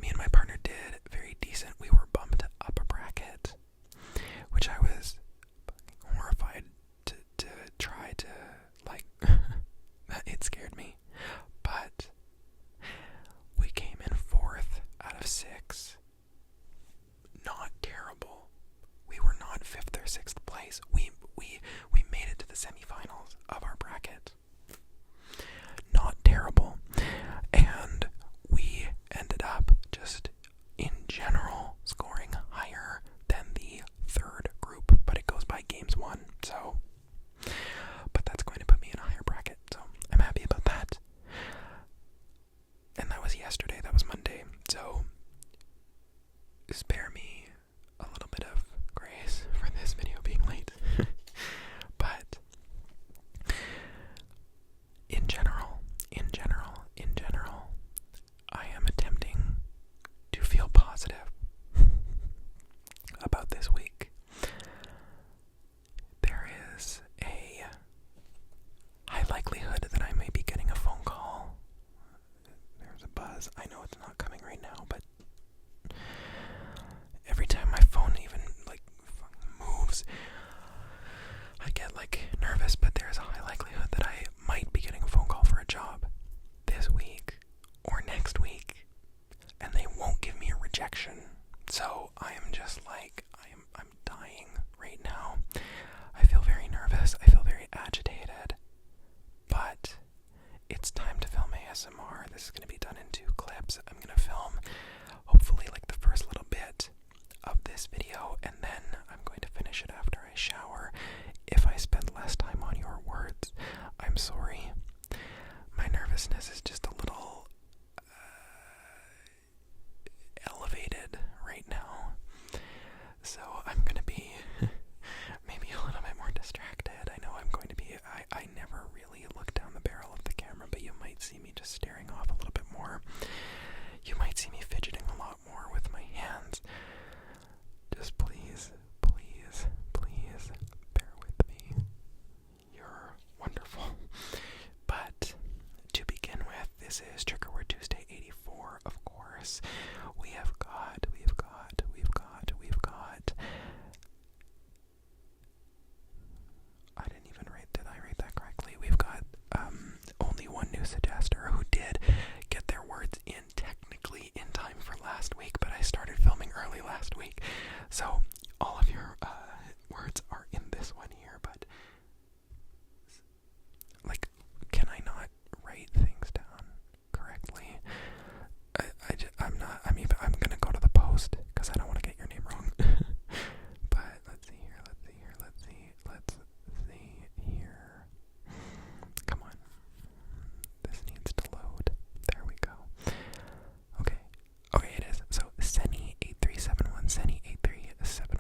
me and my partner did very decent. We were bumped up a bracket, which I was horrified to try to, like, it scared me. But we came in 4th out of 6. Not terrible. We were not 5th or 6th place. We made it to the semifinals of our bracket. Not terrible. And we ended up just in general scoring higher than the 3rd group, but it goes by games won. So, but that's going to put me in a higher bracket. So I'm happy about that. And that was yesterday. That was Monday. So spare me a little bit of grace for this video being late. But in general, I am attempting to feel positive about this week. There is a high likelihood that I may be getting a phone call. There's a buzz. I know it's not coming right now, but every time my phone even moves, I get nervous. But there's a high likelihood that I might be getting a phone call for a job this week or next week, and they won't give me a rejection. So I am just I'm dying right now. I feel very nervous. I feel very agitated. But it's time to film ASMR. This is going to be done in 2 clips. I'm going to film hopefully the first little bit of this video, and then I'm going to finish it after I shower. If I spend less time on your words, I'm sorry. My nervousness is just a little elevated right now. So I'm going to be maybe a little bit more distracted. I know I'm going to be, I never really look down the barrel of the camera, but you might see me just staring off a little bit more. You might see me fidgeting a lot more with my hands. Just please bear with me. You're wonderful. But to begin with, this is Trigger Word Tuesday 84, of course. We've got did I write that correctly? We've got only one new suggester who did get their words in technically in time for last week, but I started filming early last week. So all of your words are in this one here, but can I not write things down correctly? I'm gonna go to the post because I don't want to get your name wrong. But let's see here. Come on. This needs to load. There we go. Okay, it is. So Seni8371, Seni8371.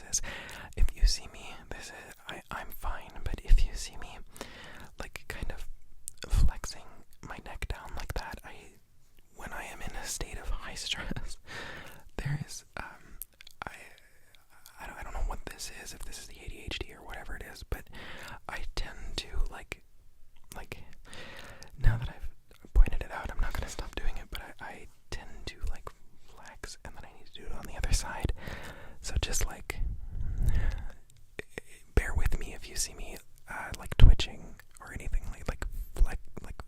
kisses. If you see me, I'm fine, but if you see me, like, kind of flexing my neck down like that, when I am in a state of high stress, there is, I don't know what this is, if this is the ADHD or whatever it is, but I tend to, like, now that I've pointed it out, I'm not going to stop doing it, but I tend to, like, flex, and then I need to do it on the other side. So just, like, bear with me if you see me, like, twitching or anything, like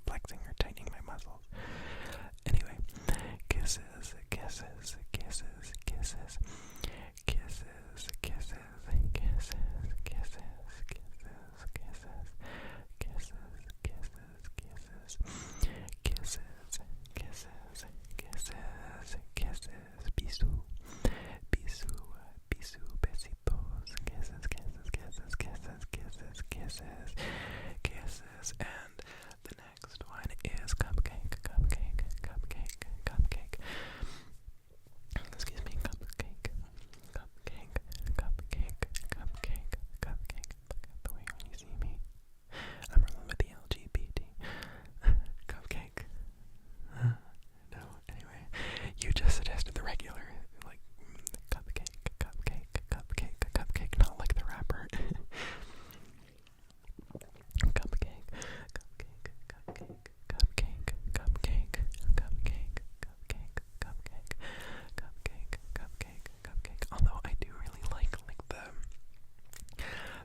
flexing or tightening my muscles. Anyway, kisses, kisses, kisses, kisses, kisses, kisses, kisses, kisses, kisses, kisses, kisses, kisses, kisses, kisses, kisses, kisses, bisous, bisous, bisous, besitos, kisses, kisses, kisses, kisses, kisses, kisses, kisses, and the next one is cupcake, cupcake, cupcake, cupcake. Excuse me, cupcake, cupcake, cupcake, cupcake, cupcake. Look at the way when you see me. I'm rolling with the LGBT. Cupcake. No, anyway. You just suggested the regular, like, cupcake, cupcake, cupcake, cupcake, not like the rapper. Cupcake, cupcake, cupcake, cupcake, cupcake, cupcake, cupcake, cupcake, cupcake, cupcake, cupcake. Although I do really like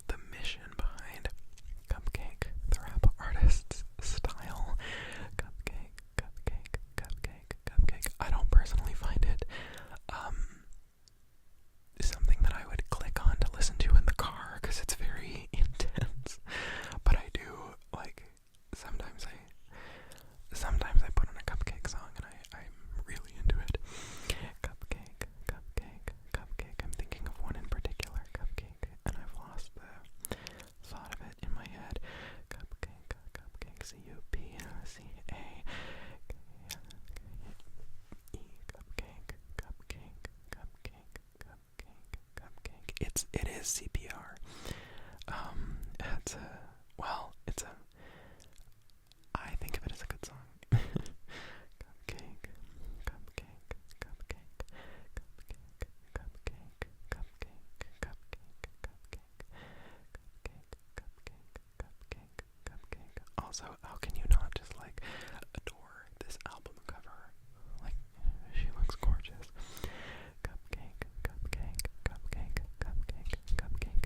the mission behind Cupcake, the rap artist's style. Cupcake, cupcake, cupcake, cupcake. I don't personally find it something that I would click on to listen to in the car because it's very intense. But I do, like, sometimes I put on a Cupcake song and I'm really into it. Cupcake, cupcake, cupcake. I'm thinking of one in particular, Cupcake, and I've lost the thought of it in my head. Cupcake, cupcake, C-U-P-C-A, cupcake, cupcake, cupcake, cupcake, cupcake. It is CPR. I think of it as a good song. Cupcake, cupcake, cupcake, cupcake, cupcake, cupcake, cupcake, cupcake, cupcake. Also, how can you not just, like, adore this album cover? Like, she looks gorgeous. Cupcake, cupcake, cupcake, cupcake, cupcake.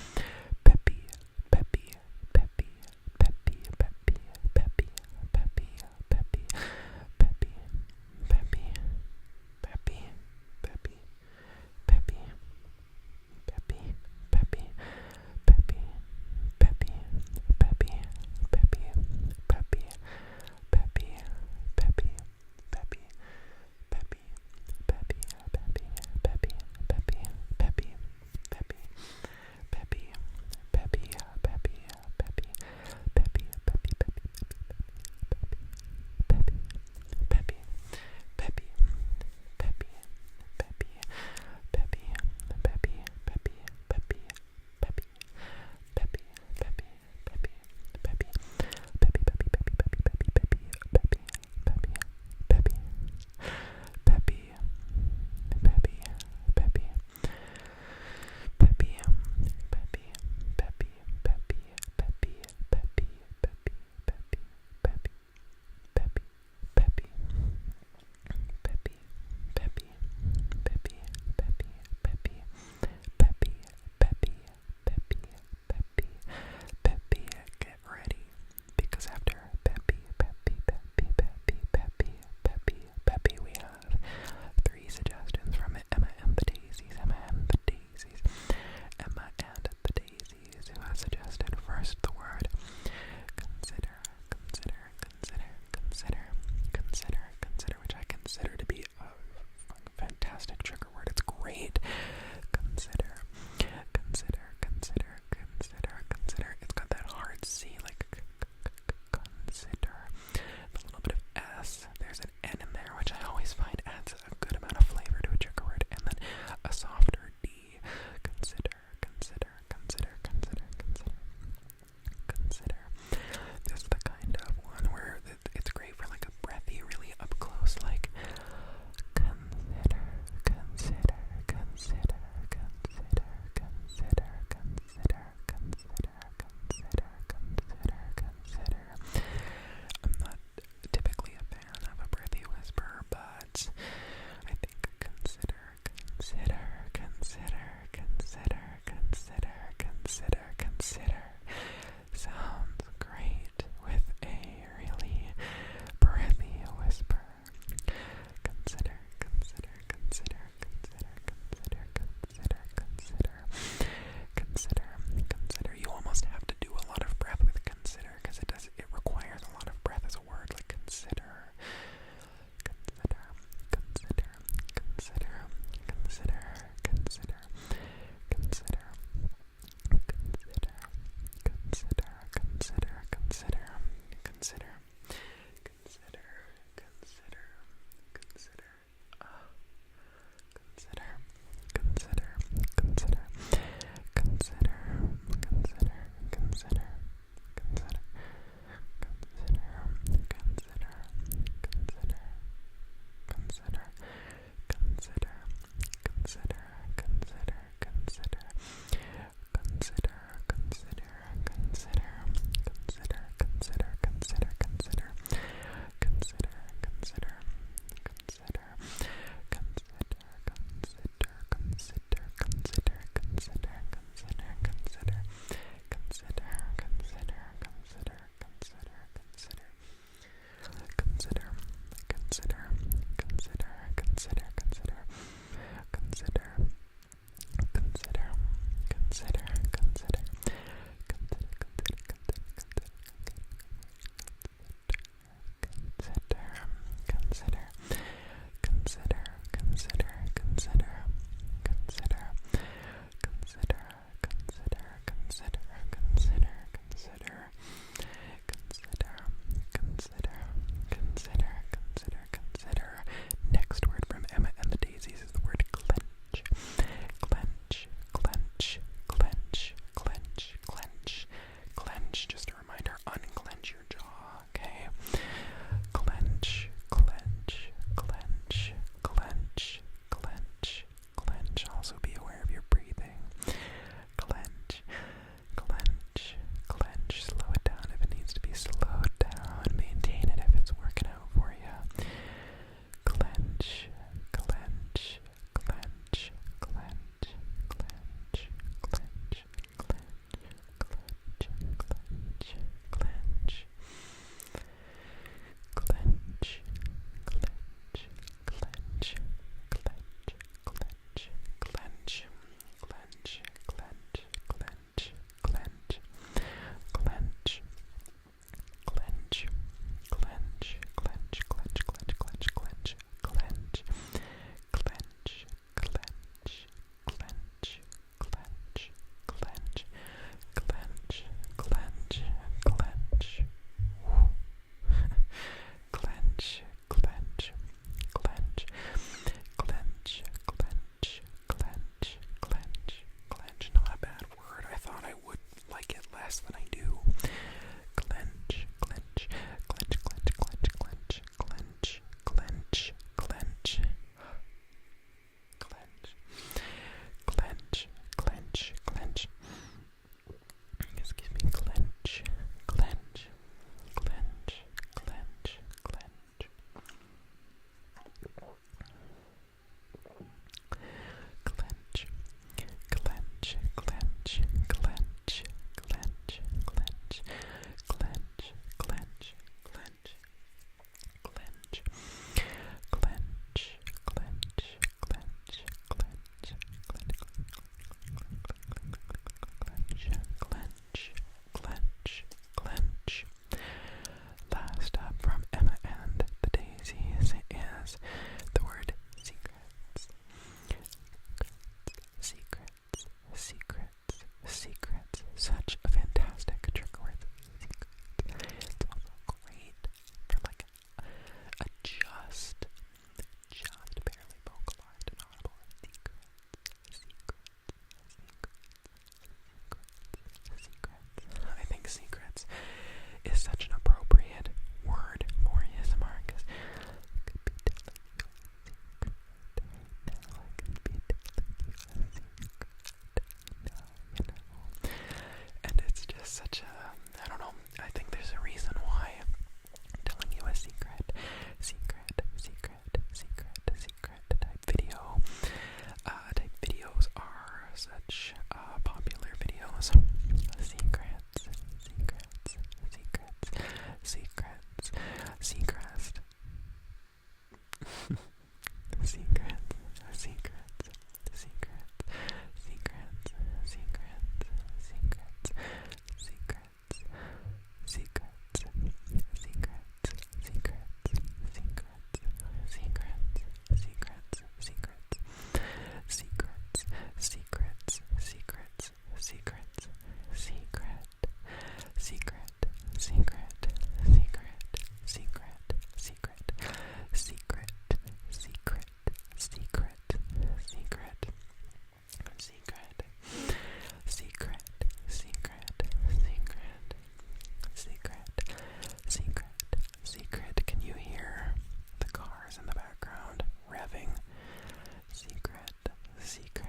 Secret.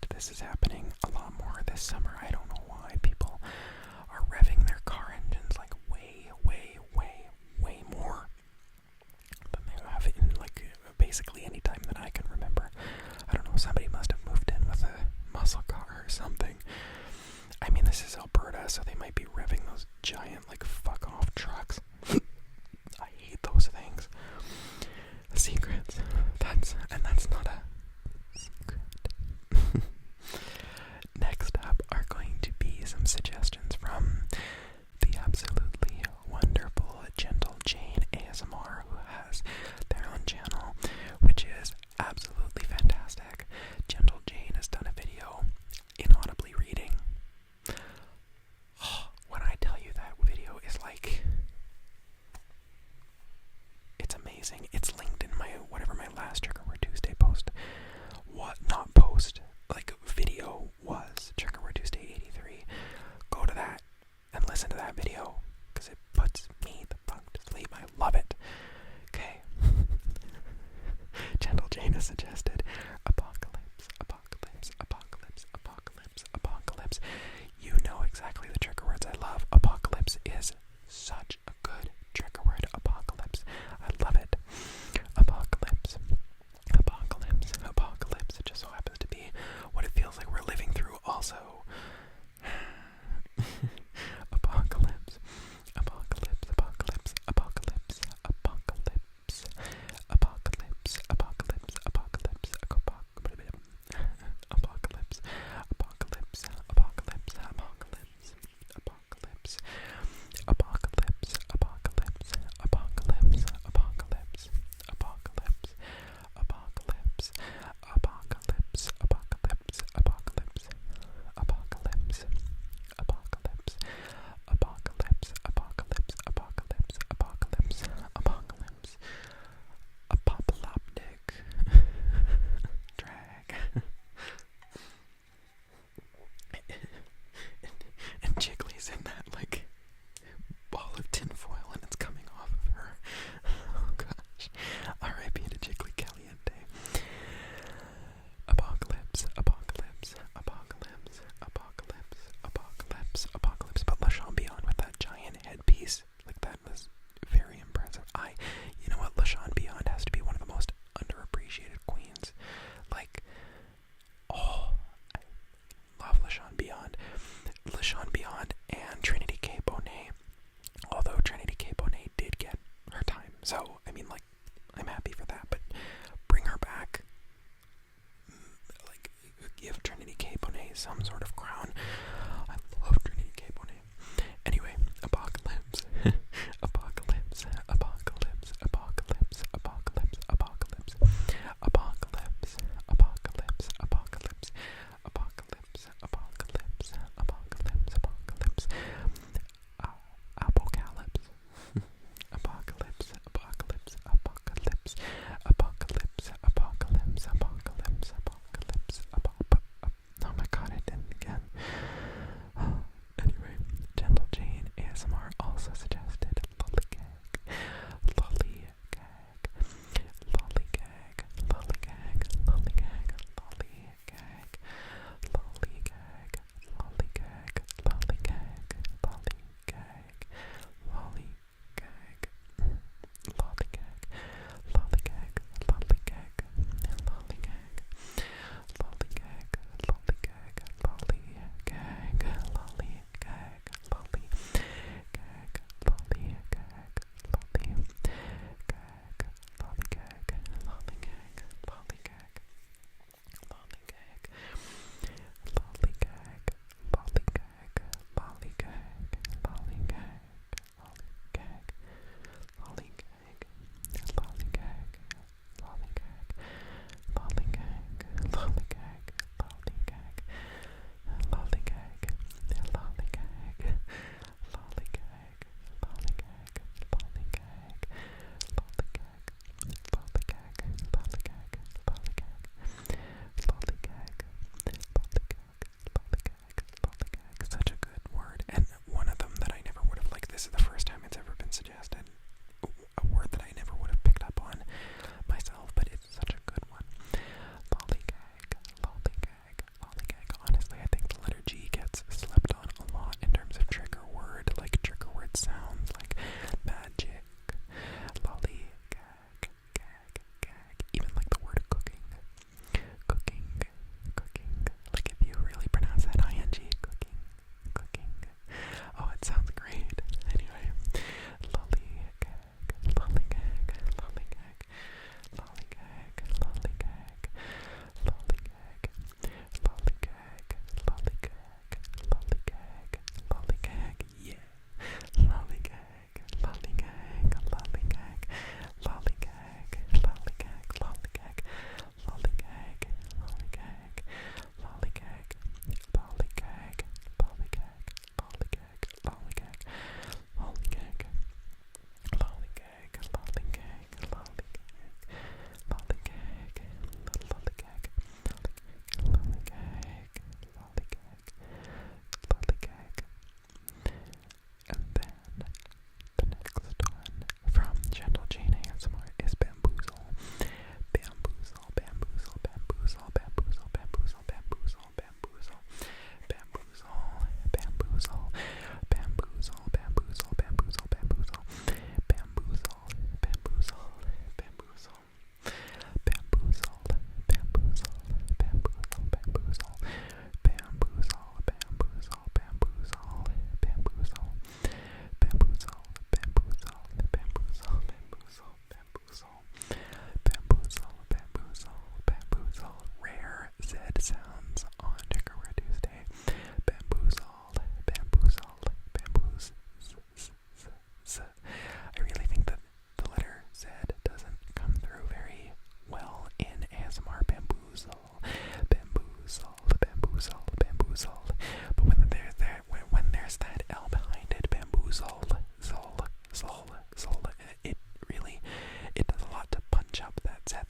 This is happening a lot more this summer. I don't know why people are revving their car engines like way more than they have in like basically any time that I can remember. I don't know, somebody must have moved in with a muscle car or something. I mean, this is Alberta, so they might be revving those giant like fuck off trucks. I hate those things. Secrets. That's not a secret. Next up are going to be some suggestions from the absolutely wonderful Gentle Jane ASMR, who has their own channel, which is absolutely fantastic. Gentle Jane has done a video inaudibly reading. When I tell you that video is like, it's amazing. It's linked in my my last Trigger Word Tuesday post. What not post, like video was Trigger Word Tuesday 83. Go to that and listen to that video because it puts me the fuck to sleep. I love it. Okay. Gentle Jane has suggested apocalypse. You know exactly the trigger words I love. Apocalypse is such a good trigger word. Apocalypse. I love it. Apocalypse. It just so happens to be what it feels like we're living through also. Apocalypse. Jiggly's in that like ball of tinfoil and it's coming off of her. Oh gosh. R.I.P. to Jiggly Caliente. Apocalypse. But Le Champion with that giant headpiece, like that was very impressive. You know what, Le Champion has to be one of the most underappreciated queens. Like, I love Le Champion and Trinity K. Bonet. Although Trinity K. Bonet did get her time, so I mean, like, I'm happy for that. But bring her back. Like, give Trinity K. Bonet some sort of crown. I love Trinity K. Bonet. Anyway, apocalypse. Oh my god, I did it again. Anyway, Gentle Jane ASMR also suggested lollygag.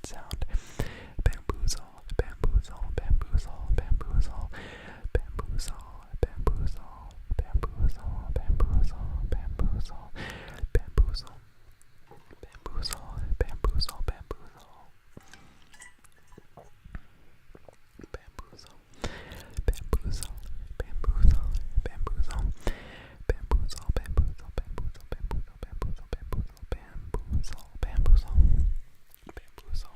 that sound. Bamboozle, bamboozle, bamboozle, bamboozle, bamboozle, bamboozle, bamboozle, bamboozle, bamboozle, bamboozle, bamboozle, bamboozle, bamboozle. Bamboozle, bamboozle, bamboozle, bamboozle, bamboozle, bamboozle, bamboozle, bamboozle, bamboozle, bamboozle, bamboozle, bamboozle, bamboozle,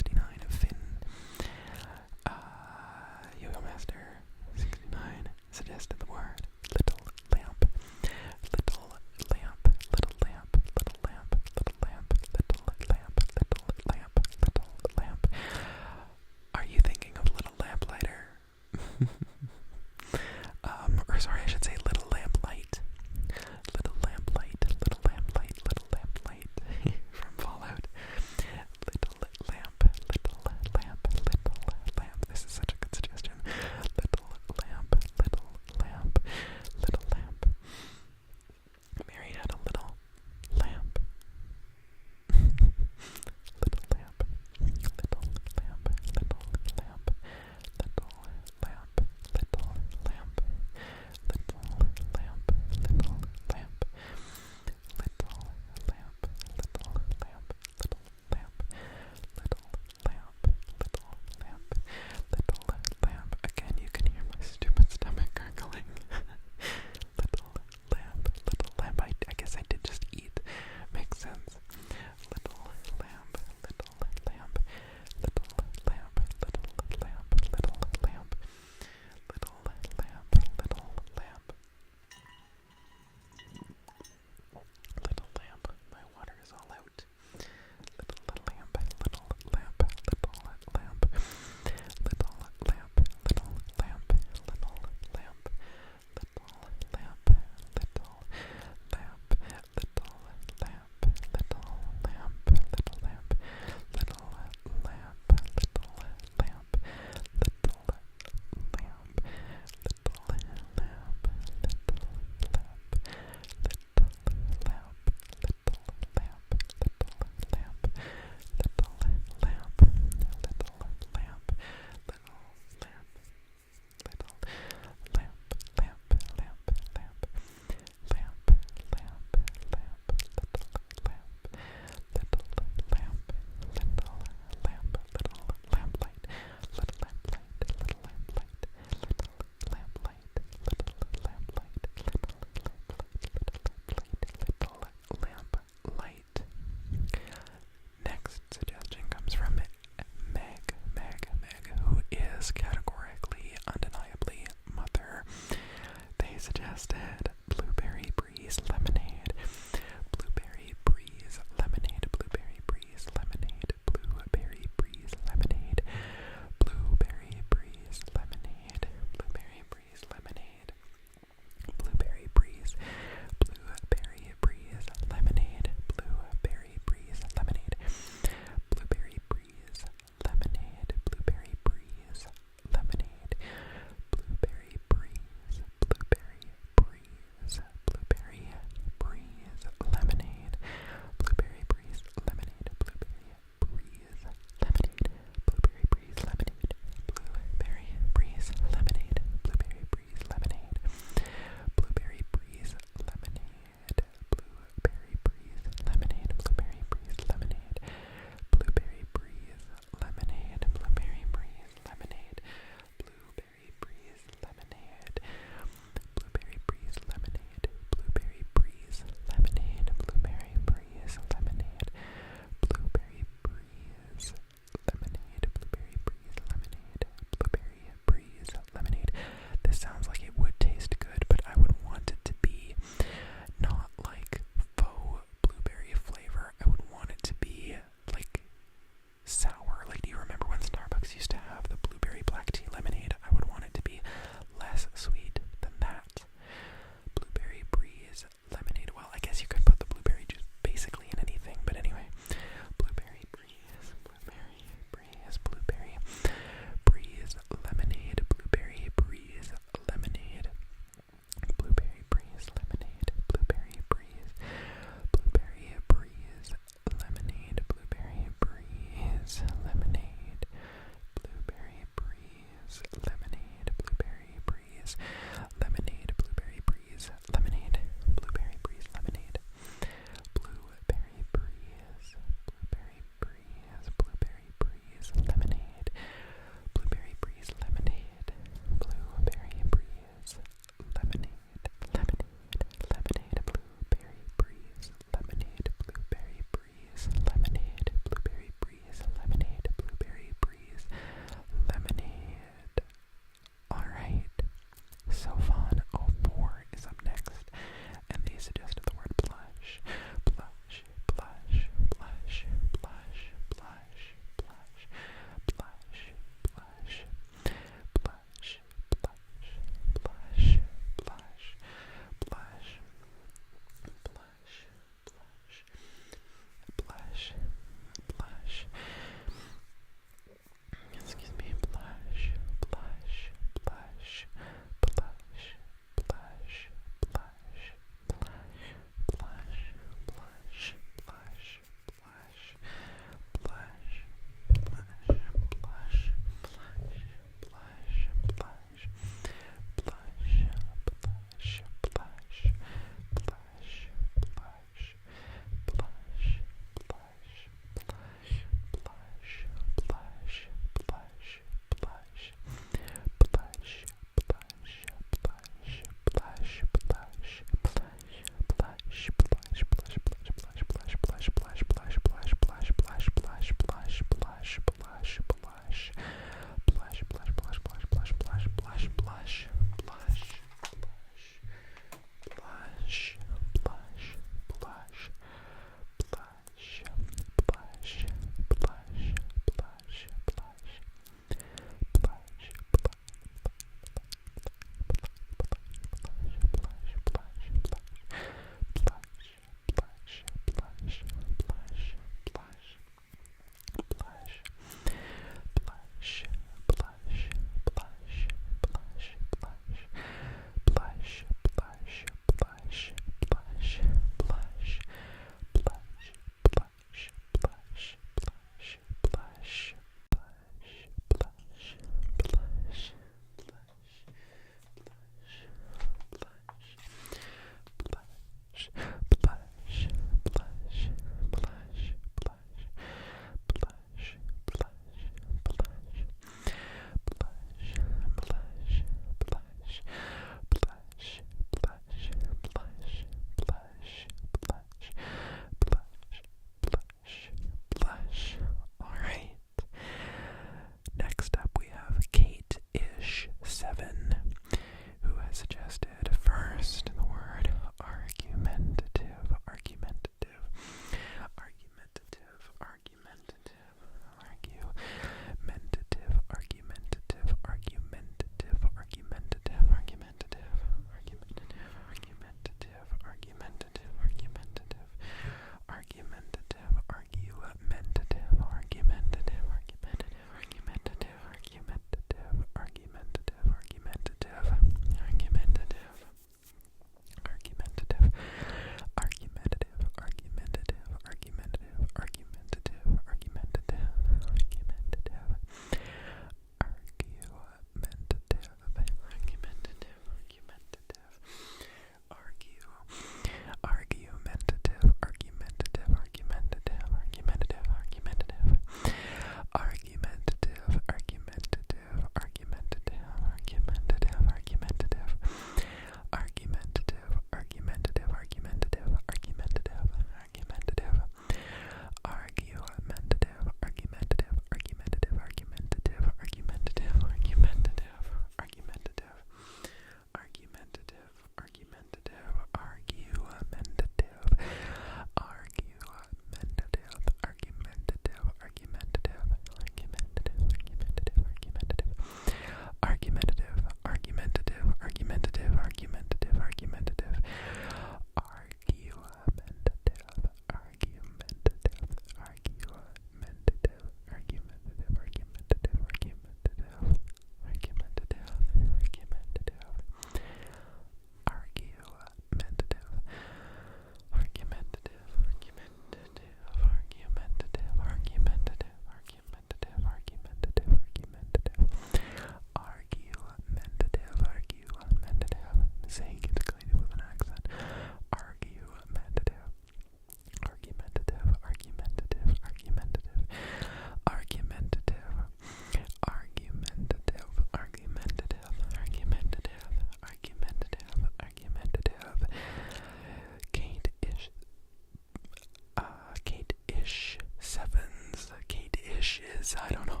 I don't know.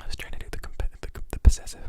I was trying to do the possessive